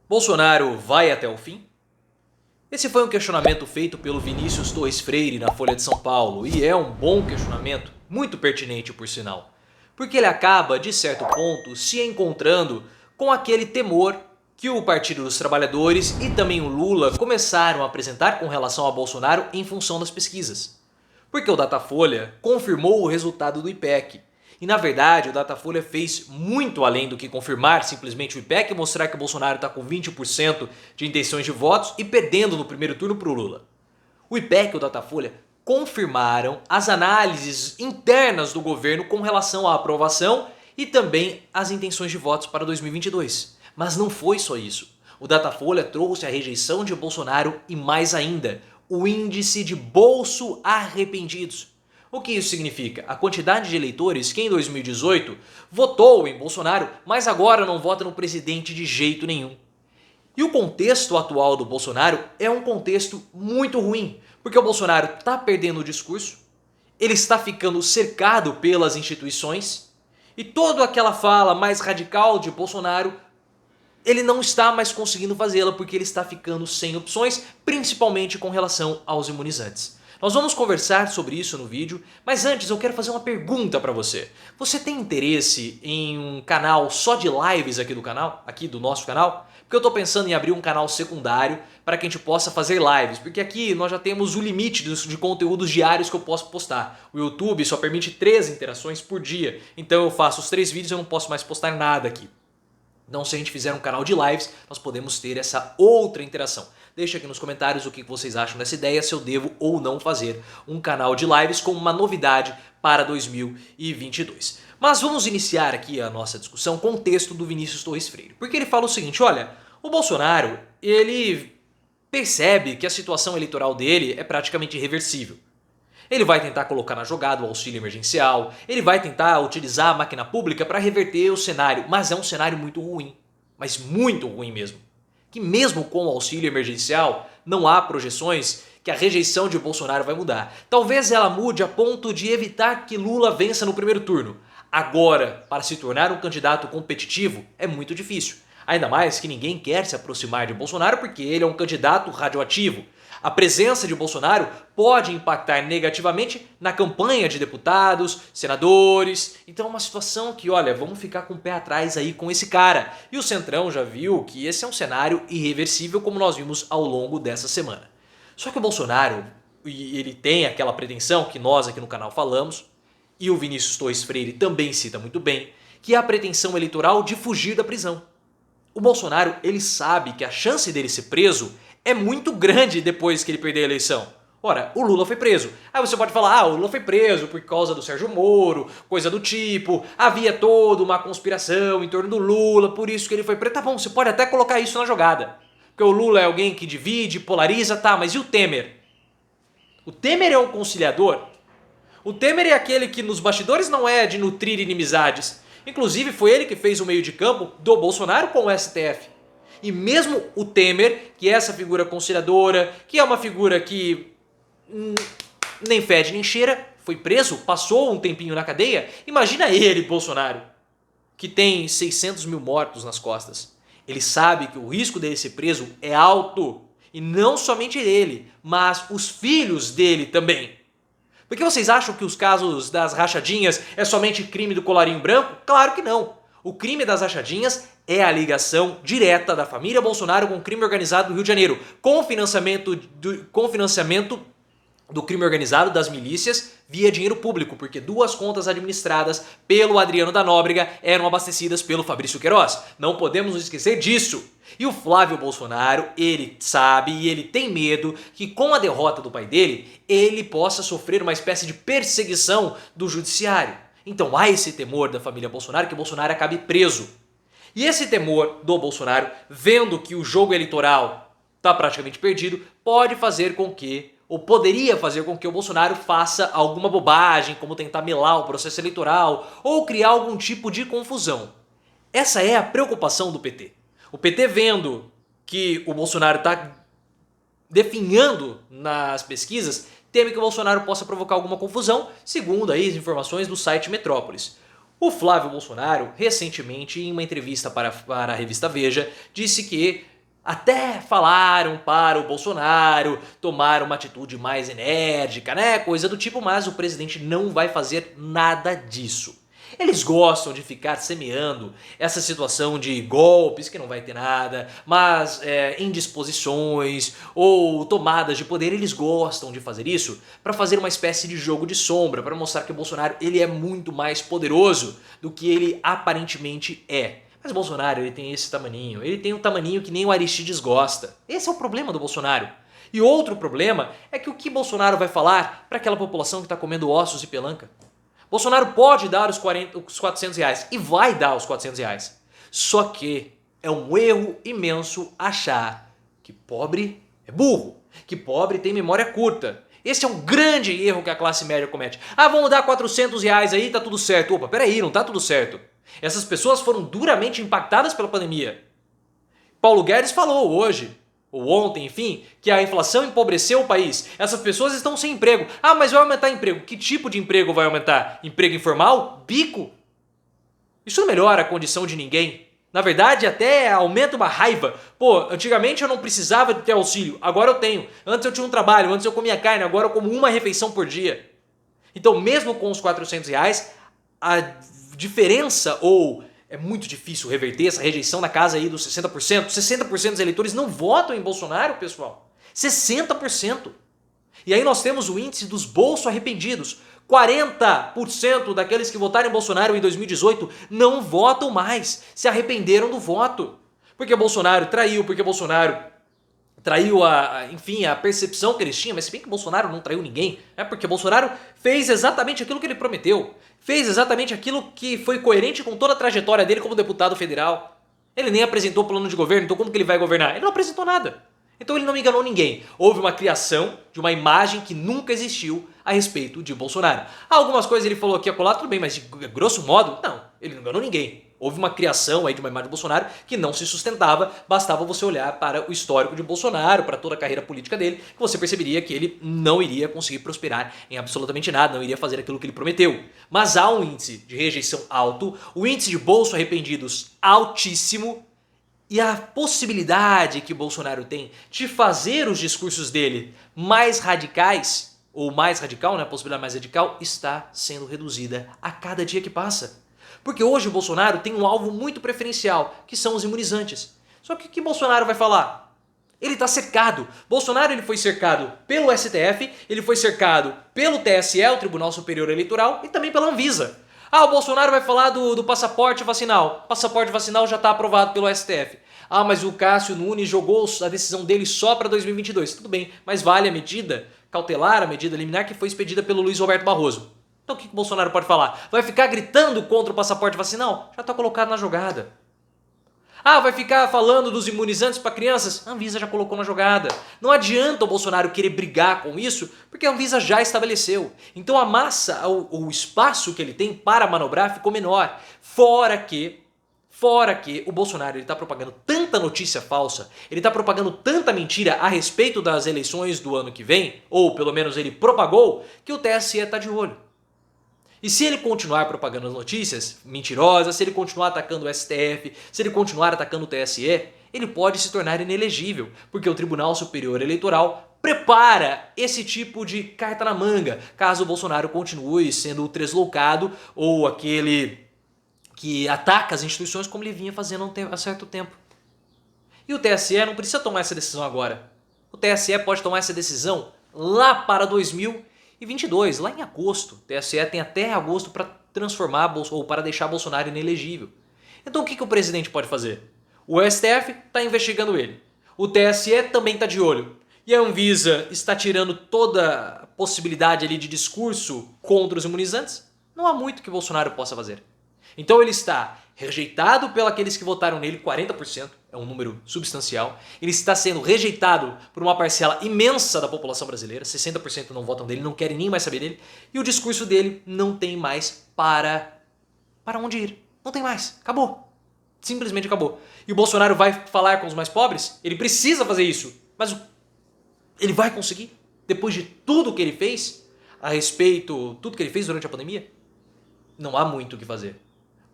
Bolsonaro vai até o fim? Esse foi um questionamento feito pelo Vinícius Torres Freire na Folha de São Paulo e é um bom questionamento, muito pertinente por sinal, porque ele acaba, de certo ponto, se encontrando com aquele temor que o Partido dos Trabalhadores e também o Lula começaram a apresentar com relação a Bolsonaro em função das pesquisas. Porque o Datafolha confirmou o resultado do IPEC. E na verdade o Datafolha fez muito além do que confirmar simplesmente o IPEC e mostrar que o Bolsonaro está com 20% de intenções de votos e perdendo no primeiro turno para o Lula. O IPEC e o Datafolha confirmaram as análises internas do governo com relação à aprovação e também as intenções de votos para 2022. Mas não foi só isso. O Datafolha trouxe a rejeição de Bolsonaro e mais ainda, o índice de bolso arrependidos. O que isso significa? A quantidade de eleitores que em 2018 votou em Bolsonaro, mas agora não vota no presidente de jeito nenhum. E o contexto atual do Bolsonaro é um contexto muito ruim, porque o Bolsonaro está perdendo o discurso, ele está ficando cercado pelas instituições e toda aquela fala mais radical de Bolsonaro ele não está mais conseguindo fazê-la porque ele está ficando sem opções, principalmente com relação aos imunizantes. Nós vamos conversar sobre isso no vídeo, mas antes eu quero fazer uma pergunta para você. Você tem interesse em um canal só de lives aqui do canal, aqui do nosso canal? Porque eu estou pensando em abrir um canal secundário para que a gente possa fazer lives, porque aqui nós já temos o limite de conteúdos diários que eu posso postar. O YouTube só permite 3 interações por dia, então eu faço os 3 vídeos e eu não posso mais postar nada aqui. Então, se a gente fizer um canal de lives, nós podemos ter essa outra interação. Deixa aqui nos comentários o que vocês acham dessa ideia, se eu devo ou não fazer um canal de lives como uma novidade para 2022. Mas vamos iniciar aqui a nossa discussão com o texto do Vinícius Torres Freire. Porque ele fala o seguinte, olha, o Bolsonaro, ele percebe que a situação eleitoral dele é praticamente irreversível. Ele vai tentar colocar na jogada o auxílio emergencial, ele vai tentar utilizar a máquina pública para reverter o cenário, mas é um cenário muito ruim, mas muito ruim mesmo. Que mesmo com o auxílio emergencial, não há projeções que a rejeição de Bolsonaro vai mudar. Talvez ela mude a ponto de evitar que Lula vença no primeiro turno. Agora, para se tornar um candidato competitivo, é muito difícil. Ainda mais que ninguém quer se aproximar de Bolsonaro porque ele é um candidato radioativo. A presença de Bolsonaro pode impactar negativamente na campanha de deputados, senadores. Então é uma situação que, olha, vamos ficar com o pé atrás aí com esse cara. E o Centrão já viu que esse é um cenário irreversível como nós vimos ao longo dessa semana. Só que o Bolsonaro, ele tem aquela pretensão que nós aqui no canal falamos, e o Vinícius Torres Freire também cita muito bem, que é a pretensão eleitoral de fugir da prisão. O Bolsonaro, ele sabe que a chance dele ser preso é muito grande depois que ele perder a eleição. Ora, o Lula foi preso. Aí você pode falar, o Lula foi preso por causa do Sérgio Moro, coisa do tipo, havia toda uma conspiração em torno do Lula, por isso que ele foi preso. Tá bom, você pode até colocar isso na jogada. Porque o Lula é alguém que divide, polariza, tá, mas e o Temer? O Temer é um conciliador? O Temer é aquele que nos bastidores não é de nutrir inimizades. Inclusive foi ele que fez o meio de campo do Bolsonaro com o STF. E mesmo o Temer, que é essa figura conciliadora, que é uma figura que nem fede nem cheira, foi preso, passou um tempinho na cadeia. Imagina ele, Bolsonaro, que tem 600 mil mortos nas costas. Ele sabe que o risco dele ser preso é alto. E não somente ele, mas os filhos dele também. Por que vocês acham que os casos das rachadinhas é somente crime do colarinho branco? Claro que não. O crime das rachadinhas é a ligação direta da família Bolsonaro com o crime organizado do Rio de Janeiro, com financiamento do crime organizado das milícias via dinheiro público, porque 2 contas administradas pelo Adriano da Nóbrega eram abastecidas pelo Fabrício Queiroz. Não podemos nos esquecer disso. E o Flávio Bolsonaro, ele sabe e ele tem medo que com a derrota do pai dele, ele possa sofrer uma espécie de perseguição do judiciário. Então há esse temor da família Bolsonaro que Bolsonaro acabe preso. E esse temor do Bolsonaro, vendo que o jogo eleitoral está praticamente perdido, pode fazer com que, ou poderia fazer com que o Bolsonaro faça alguma bobagem, como tentar melar o processo eleitoral ou criar algum tipo de confusão. Essa é a preocupação do PT. O PT vendo que o Bolsonaro está definhando nas pesquisas, teme que o Bolsonaro possa provocar alguma confusão, segundo aí as informações do site Metrópolis. O Flávio Bolsonaro, recentemente, em uma entrevista para a revista Veja, disse que até falaram para o Bolsonaro tomar uma atitude mais enérgica, né? Coisa do tipo, mas o presidente não vai fazer nada disso. Eles gostam de ficar semeando essa situação de golpes, que não vai ter nada, mas indisposições ou tomadas de poder, eles gostam de fazer isso para fazer uma espécie de jogo de sombra, para mostrar que o Bolsonaro ele é muito mais poderoso do que ele aparentemente é. Mas o Bolsonaro ele tem esse tamaninho, ele tem um tamaninho que nem o Aristides gosta. Esse é o problema do Bolsonaro. E outro problema é que o que Bolsonaro vai falar para aquela população que está comendo ossos e pelanca? Bolsonaro pode dar os 400 reais e vai dar os 400 reais. Só que é um erro imenso achar que pobre é burro, que pobre tem memória curta. Esse é um grande erro que a classe média comete. Ah, vamos dar 400 reais aí, tá tudo certo. Opa, peraí, não tá tudo certo. Essas pessoas foram duramente impactadas pela pandemia. Paulo Guedes falou hoje, ou ontem, enfim, que a inflação empobreceu o país. Essas pessoas estão sem emprego. Ah, mas vai aumentar emprego. Que tipo de emprego vai aumentar? Emprego informal? Bico? Isso não melhora a condição de ninguém. Na verdade, até aumenta uma raiva. Pô, antigamente eu não precisava de ter auxílio, agora eu tenho. Antes eu tinha um trabalho, antes eu comia carne, agora eu como uma refeição por dia. Então, mesmo com os 400 reais, a diferença ou... é muito difícil reverter essa rejeição na casa aí dos 60%. 60% dos eleitores não votam em Bolsonaro, pessoal. 60%. E aí nós temos o índice dos bolso arrependidos. 40% daqueles que votaram em Bolsonaro em 2018 não votam mais. Se arrependeram do voto. Porque Bolsonaro traiu, porque Bolsonaro traiu enfim, a percepção que eles tinham, mas se bem que Bolsonaro não traiu ninguém, né? Porque Bolsonaro fez exatamente aquilo que ele prometeu. Fez exatamente aquilo que foi coerente com toda a trajetória dele como deputado federal. Ele nem apresentou plano de governo, então como que ele vai governar? Ele não apresentou nada. Então ele não enganou ninguém. Houve uma criação de uma imagem que nunca existiu a respeito de Bolsonaro. Algumas coisas ele falou aqui e acolá, tudo bem, mas de grosso modo, não. Ele não enganou ninguém. Houve uma criação aí de uma imagem de Bolsonaro que não se sustentava, bastava você olhar para o histórico de Bolsonaro, para toda a carreira política dele, que você perceberia que ele não iria conseguir prosperar em absolutamente nada, não iria fazer aquilo que ele prometeu. Mas há um índice de rejeição alto, o índice de bolso arrependidos altíssimo, e a possibilidade que Bolsonaro tem de fazer os discursos dele mais radicais, ou mais radical, né, a possibilidade mais radical, está sendo reduzida a cada dia que passa. Porque hoje o Bolsonaro tem um alvo muito preferencial, que são os imunizantes. Só que o que Bolsonaro vai falar? Ele está cercado. Bolsonaro ele foi cercado pelo STF, ele foi cercado pelo TSE, o Tribunal Superior Eleitoral, e também pela Anvisa. Ah, o Bolsonaro vai falar do passaporte vacinal. O passaporte vacinal já está aprovado pelo STF. Ah, mas o Cássio Nunes jogou a decisão dele só para 2022. Tudo bem, mas vale a medida cautelar, a medida liminar que foi expedida pelo Luiz Roberto Barroso. Então o que o Bolsonaro pode falar? Vai ficar gritando contra o passaporte vacinal? Já está colocado na jogada. Ah, vai ficar falando dos imunizantes para crianças? A Anvisa já colocou na jogada. Não adianta o Bolsonaro querer brigar com isso, porque a Anvisa já estabeleceu. Então a massa, o espaço que ele tem para manobrar ficou menor. Fora que o Bolsonaro está propagando tanta notícia falsa, ele está propagando tanta mentira a respeito das eleições do ano que vem, ou pelo menos ele propagou, que o TSE está de olho. E se ele continuar propagando as notícias mentirosas, se ele continuar atacando o STF, se ele continuar atacando o TSE, ele pode se tornar inelegível, porque o Tribunal Superior Eleitoral prepara esse tipo de carta na manga, caso o Bolsonaro continue sendo o tresloucado ou aquele que ataca as instituições como ele vinha fazendo há certo tempo. E o TSE não precisa tomar essa decisão agora. O TSE pode tomar essa decisão lá para 2022, lá em agosto. O TSE tem até agosto para transformar ou para deixar Bolsonaro inelegível. Então o que o presidente pode fazer? O STF está investigando ele. O TSE também está de olho. E a Anvisa está tirando toda a possibilidade ali de discurso contra os imunizantes. Não há muito que Bolsonaro possa fazer. Então ele está rejeitado pelos que votaram nele, 40%, é um número substancial. Ele está sendo rejeitado por uma parcela imensa da população brasileira, 60% não votam nele, não querem nem mais saber dele. E o discurso dele não tem mais para onde ir. Não tem mais. Acabou. Simplesmente acabou. E o Bolsonaro vai falar com os mais pobres? Ele precisa fazer isso. Mas ele vai conseguir? Depois de tudo que ele fez a respeito, tudo que ele fez durante a pandemia? Não há muito o que fazer.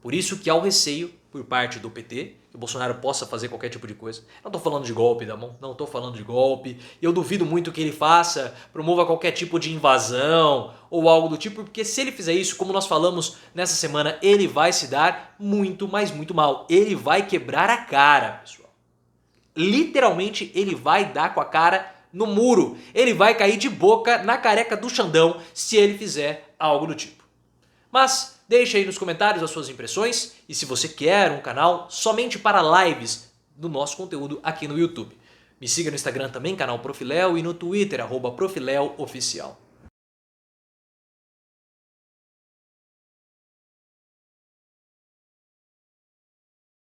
Por isso que há o receio por parte do PT, que o Bolsonaro possa fazer qualquer tipo de coisa. Não estou falando de golpe, Damon, não estou falando de golpe. E eu duvido muito que ele faça, promova qualquer tipo de invasão ou algo do tipo, porque se ele fizer isso, como nós falamos nessa semana, ele vai se dar muito, mas muito mal. Ele vai quebrar a cara, pessoal. Literalmente, ele vai dar com a cara no muro. Ele vai cair de boca na careca do Xandão se ele fizer algo do tipo. Mas deixe aí nos comentários as suas impressões e se você quer um canal somente para lives do nosso conteúdo aqui no YouTube. Me siga no Instagram também, canal Profiléu, e no Twitter, @profileoficial.